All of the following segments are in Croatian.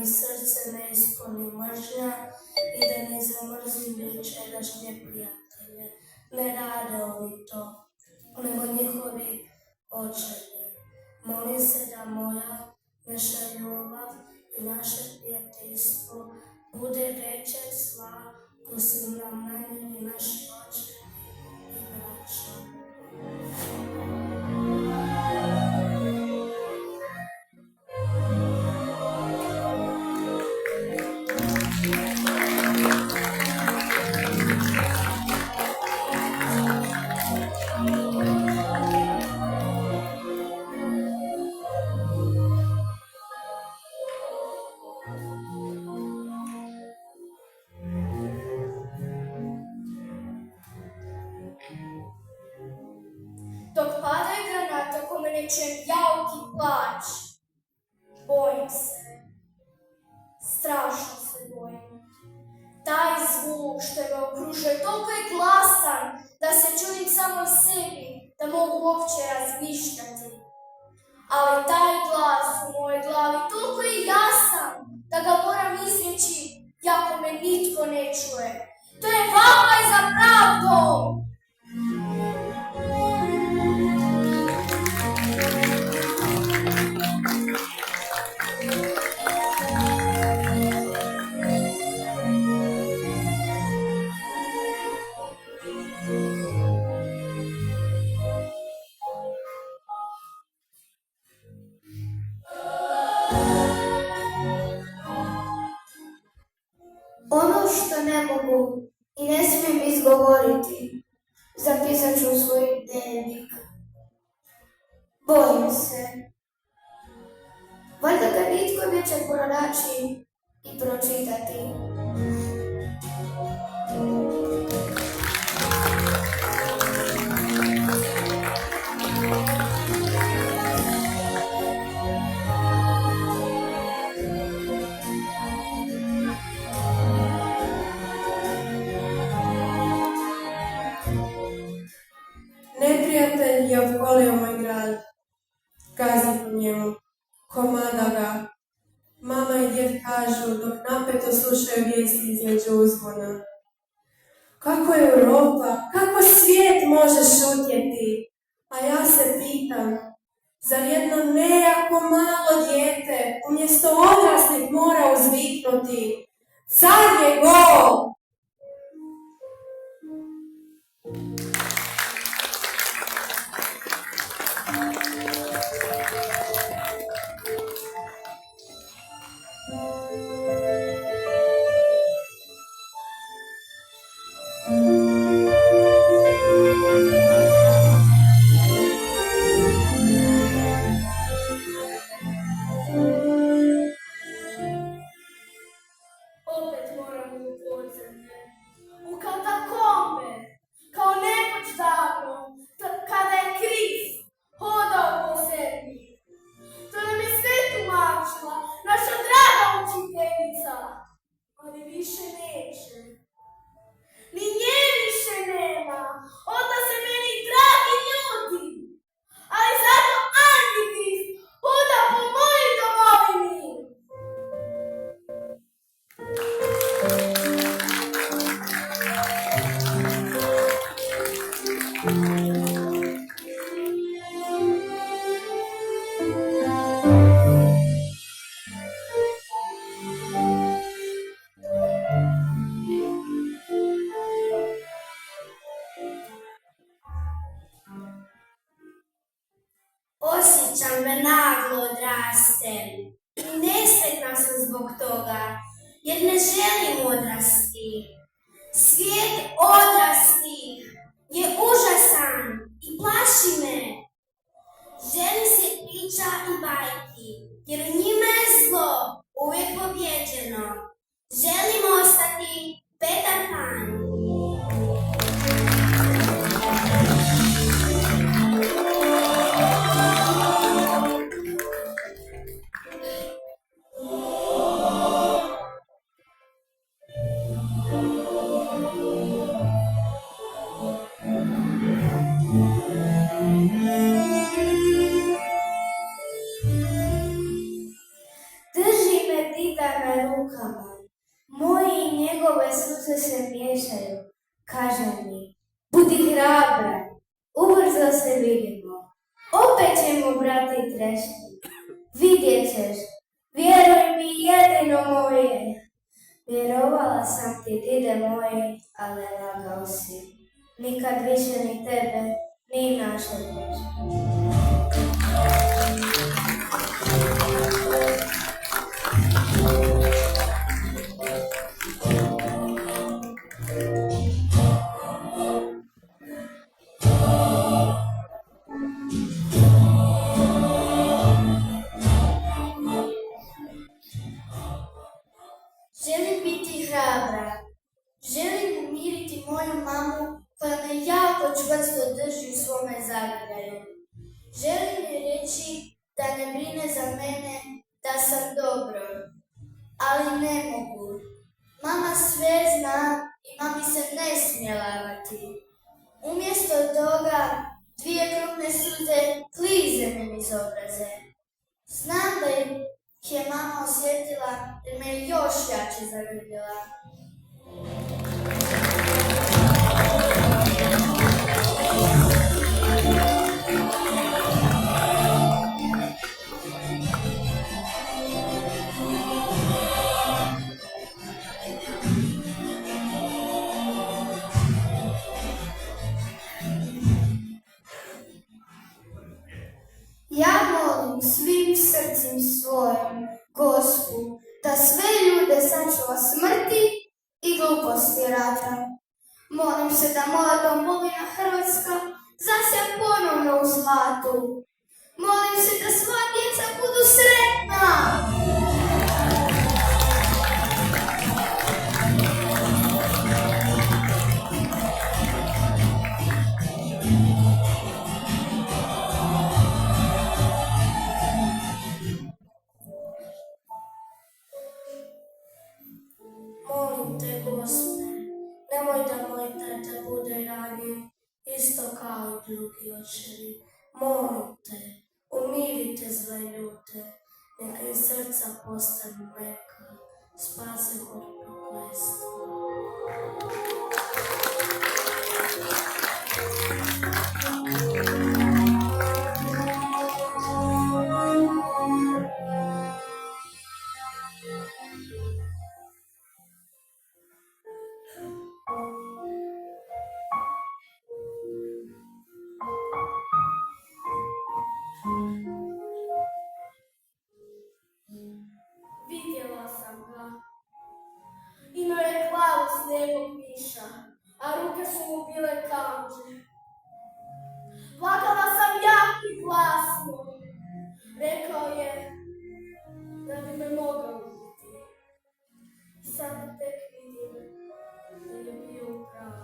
mi srce ne ispuni mržnja i da ne zamrzim večerašnje prijatelje. Ne rade oni to, nego njihovi očevi. Molim se da moja, naša ljubav i naše prijateljstvo bude veće sva ko su nam nanijeli naši očevi i braća. Dok padaju granate oko mene čujem jauki plač. Bojim se. Strašno se bojim. Taj zvuk što me okružuje toliko je glasan da se čudim samo sebi, da mogu uopće razmišljati. Ali taj glas u mojoj glavi toliko je jasan da ga moram izreći jako me nitko ne čuje. To je vapaj za pravdom! Ono što ne mogu i ne smijem izgovoriti, zapisat ću u svoj dnevnik. Bojim se. Valjda ga nitko neće pronaći i pročitati. Neprijatelj je opkolio moj grad, gazi po njemu, komada ga. Mama i djed kažu dok napeto slušaju vijesti između uzvona. Kako je Europa, kako svijet može šutjeti? A ja se pitam, zar jedno nejako malo dijete umjesto odraslih mora uzviknuti: car je gol! Opet moram u podzemlje, u katakombe, kao nekoć davno, kada je Krist hodao po zemlji. To nam je sve tumačila, naša draga učiteljica, ali više neće. Ni nje više nema, odlaze meni dragi ljudi, ali zato Antikrist hoda po mojoj domovini. Osjećam da naglo odrastem i nesretna sam zbog toga, jer ne želim odrasti. Svijet odraslih je užasan i plaši me. Želim se priča i bajki, jer u njima je zlo uvijek pobjeđeno. Želim ostati Petar Pan. kaže mi, budi hrabra, ubrzo se vidimo. Opet ćemo brati trešti. Vidjet ćeš, vjeruj mi jedino moje. Vjerovala sam ti, dide moje, ali lagao si. Nikad više ni tebe, ni naše dječe. Želim biti hrabra. Želim umiriti moju mamu koja me jako čvrsto drži u svome zagrljaju. Želim joj reći da ne brine za mene, da sam dobro. Ali ne mogu. Mama sve zna i mami se ne smije lagati. Umjesto toga 2 krupne suze klize mi iz obraze. Znam da ih je mama osjetila jer me je još jače zagrljila. Ja molim svim srcem svojim Gospu da sve ljude sačuva smrti i gluposti rata. Molim se da moja domovina Hrvatska zasja ponovno u zlatu. Molim se da sva djeca budu sretna. Molim te, Gospe, nemoj da moj tata bude ranjen, isto kao i drugi očevi. Molim te, umirite zle ljude, neka im srca postanu meka, spasi ih od prokletstva. Vidjela sam ga. Imao je glavu snijegog miša, a ruke su mu bile kamđe. Plakala sam jako i glasno. Rekao je da bi me mogao ubiti. Sad tek vidim da je bio u pravu.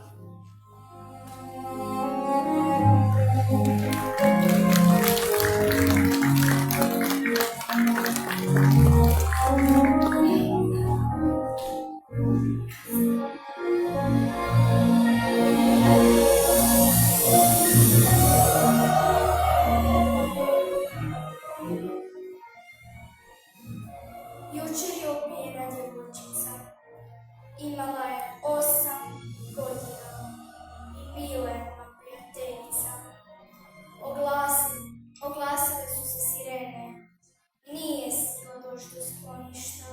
Jučer je ubijena djevojčica. Imala je 8 godina i bila je moja prijateljica. Oglasile su se sirene. Nije stigla doći do skloništa.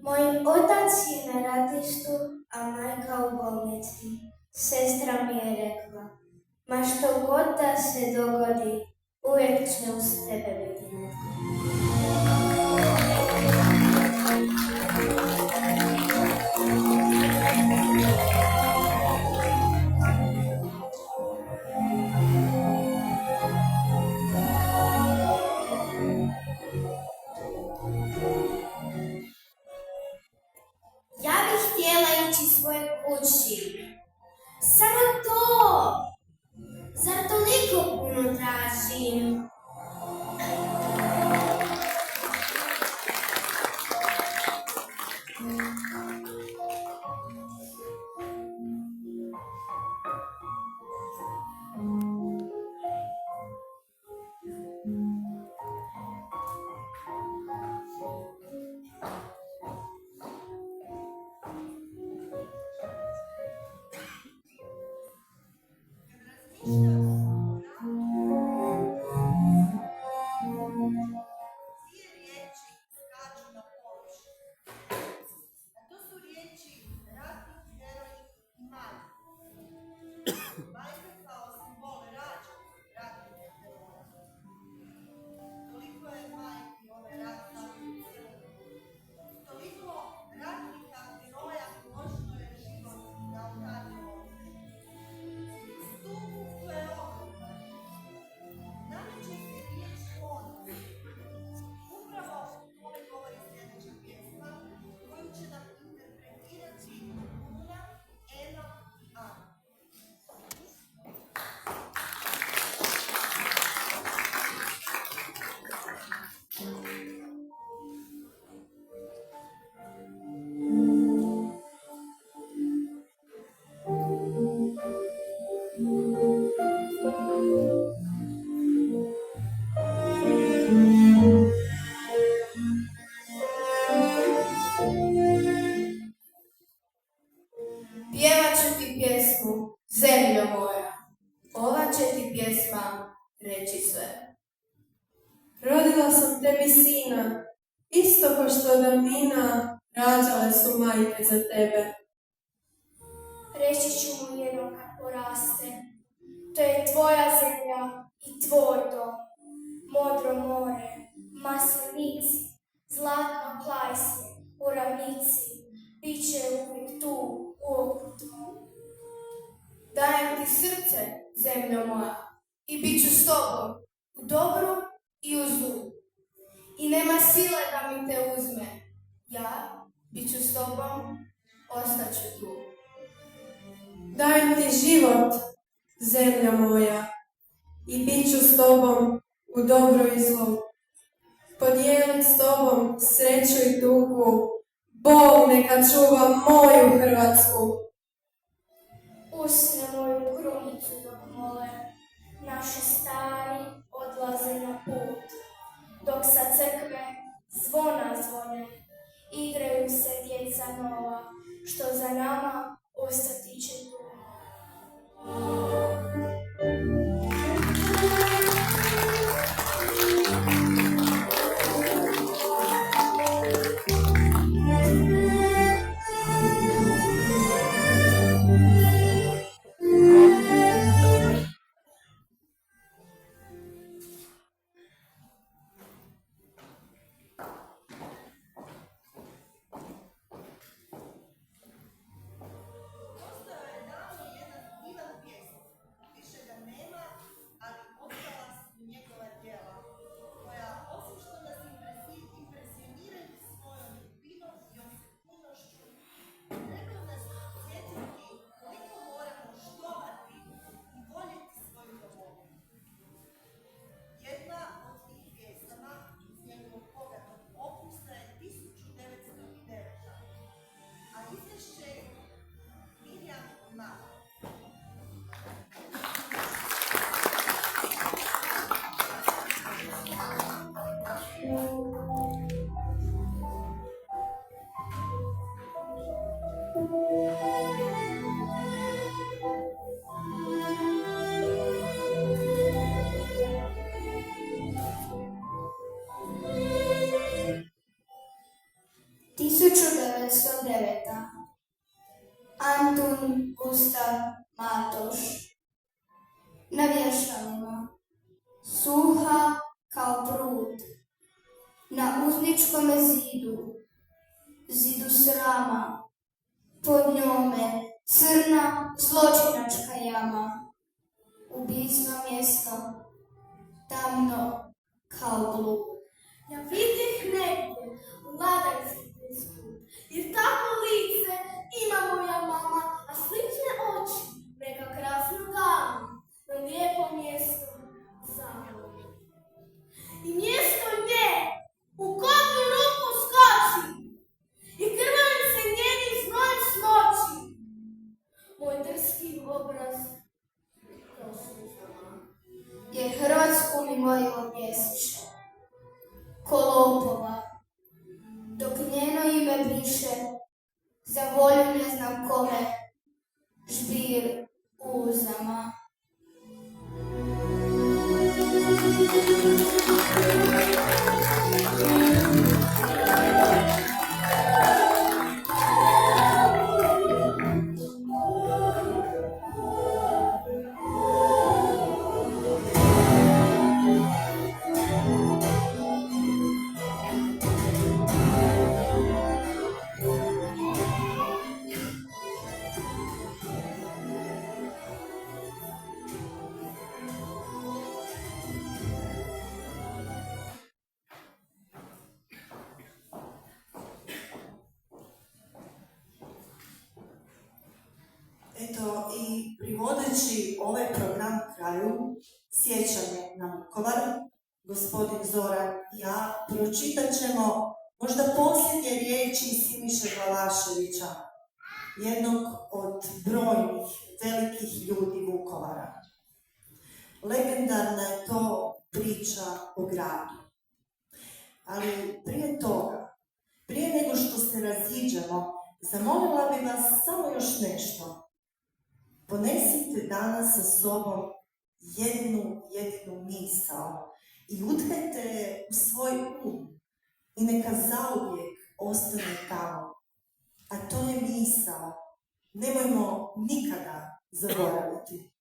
Moj otac je na ratištu, a majka u bolnici. Sestra mi je rekla, ma što god da se dogodi, uvijek će uz tebe biti netko. Ja bih htjela ići svojoj kući. Samo to! Zar toliko puno tražim? zemljo moja, ova će ti pjesma reći sve. Rodila sam tebi sina, isto ko što davnina rađale su majke za tebe. Reći ću mu jednom kad poraste, to je tvoja zemlja i tvoj dom. Modro more, maslinici, zlatno klajsje u ravnici, bit će uvijek tu u oku tvom. Dajem ti srce, zemljo moja, i bit ću s tobom, u dobru i u zlu. I nema sile da mi te uzme, ja bit ću s tobom, ostaću tu. Dajem ti život, zemlja moja, i bit ću s tobom u dobro i zlu. Podijelit s tobom sreću i tugu, Bog neka čuva moju Hrvatsku. Usne moju krunicu dok mole, naši stari odlaze na put. Dok sa crkve zvona zvone, igraju se djeca nova, što za nama ostati će tu. Antun Gustav Matoš. Na vješalima. Suha kao prut. Na uzničkome zidu, zidu srama, pod njome crna zločinačka jama. Ubijstvo mjesto, tamno kao blud. Ja vidjeh negdje u Ladanski biskup, jer tako lice ima moja mama, a slične oči neka krasnu damu, na lijepo mjesto zavoli. I mjesto nje u koju ruku skoči i krvavim se njenim znojem smoči. Moj drski obraz prosuzama, Jer Hrvatsku mi moju objesniše, ko lopova, dok njeno ime briše, za volju ne znam kome, žbir u uzama. Eto, i privodeći ovaj program kraju, sjećanje na Vukovar, gospodin Zoran i ja pročitat ćemo možda posljednje riječi Siniše Glavaševića, jednog od brojnih velikih ljudi Vukovara. Legendarna je to priča o gradu. Ali prije toga, prije nego što se raziđemo, zamolila bi vas samo još nešto. Ponesite danas sa sobom jednu misao i utkajte je u svoj um i neka zauvijek ostane tamo. A to je misao. Nemojmo nikada zaboraviti.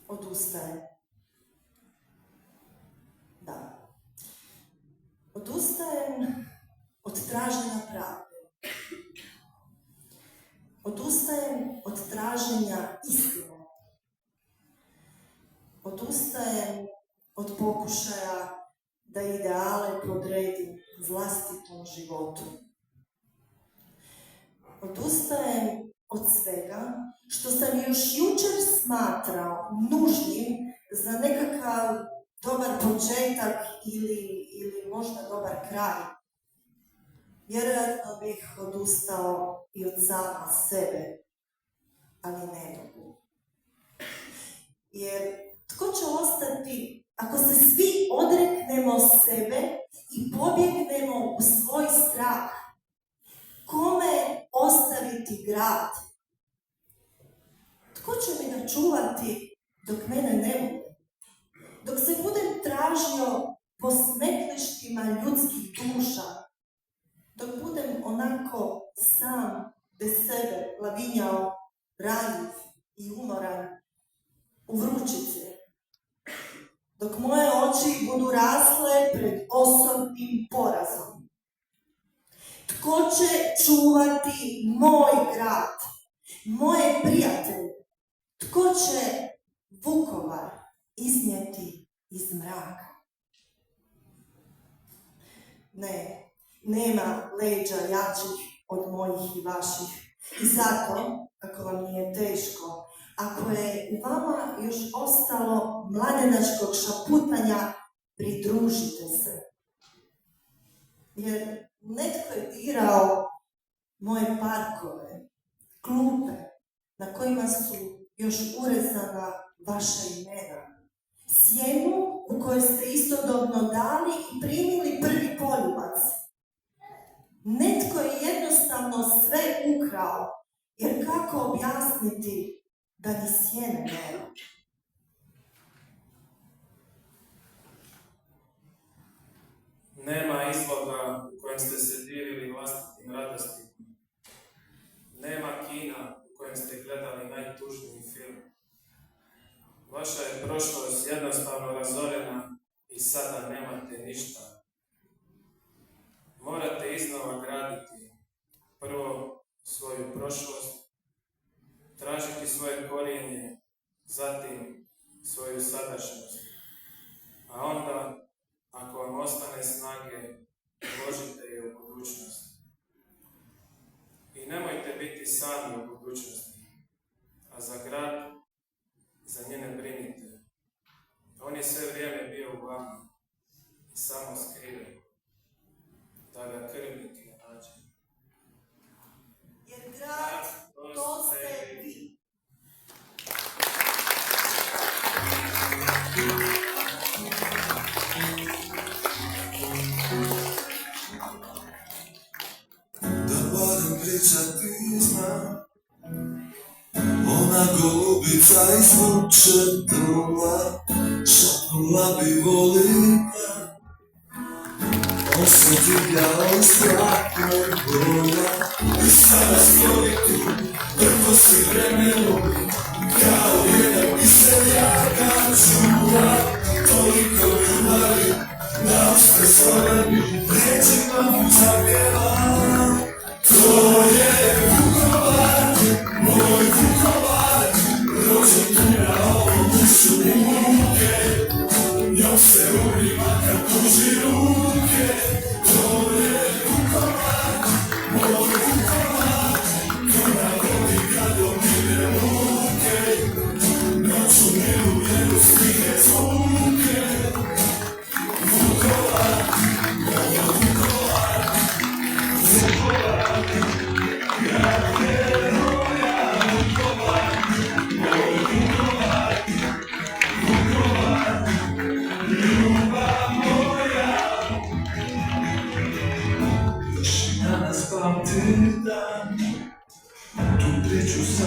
Odustajem. Da. Odustajem od traženja pravde. Odustajem od traženja istine. Odustajem od pokušaja da ideale podredim vlastitom životu. Odustajem od svega što sam još jučer smatrao nužnim za nekakav dobar početak ili možda dobar kraj. Vjerojatno bih odustao i od sama sebe, ali ne mogu. Jer tko će ostati ako se svi odreknemo sebe i pobjegnemo u svoj strah? Kome ostaviti grad? Tko će mi ga čuvati dok mene ne bude? Dok se budem tražio po smetlištima ljudskih duša, dok budem onako sam bez sebe lavinjao, ranjiv i umoran u vrućici, dok moje oči budu rasle pred osobnim porazom. Tko će čuvati moj grad, moje prijatelje? Tko će Vukovar iznijeti iz mraka? Ne, nema leđa jačih od mojih i vaših. I zato, ako vam nije teško, ako je u vama još ostalo mladenačkog šaputanja, pridružite se. Jer netko je dirao moje parkove, klupe na kojima su još urezana vaša imena. Sjenu u kojoj ste istodobno dali i primili prvi poljubac. Netko je jednostavno sve ukrao, jer kako objasniti da ni sjene nema? Nema izloga u kojem ste se divili vlastitim radostima. Nema kina u kojem ste gledali najtužniji film. Vaša je prošlost jednostavno razorena i sada nemate ništa. Morate iznova graditi prvo svoju prošlost, tražiti svoje korijenje, zatim svoju sadašnjost. A onda, ako vam ostane snage, uložite je u budućnost. I nemojte biti sami u budućnosti, a za grad, za nje ne brinite. On je sve vrijeme bio u vama i samo skriven, da ga krvnik ne nađe. Jer grad, to ste vi. Da barem pričati znam, ona golubica izvuče drva, šapnula bi volila, osjeti ga od straha i bola. I sada stoji tu, prvo si vremenu, kao jedan piseljaka čula, toliko ljubavi, da ste stvoreni, riječima mu zavjela. To je Vukovar, moj Vukovar, rođen tu na ovom ušu luke, njom se umiva kad tuži ruke. To je Vukovar, moj Vukovar, tu na vodi kad omine luke, noću miluje stihe zvuke. Vukovar, moj Vukovar, Vukovar, grad heroja. Vukovar, moj Vukovar, Vukovar, ljubav moja. sveta, tu treću sam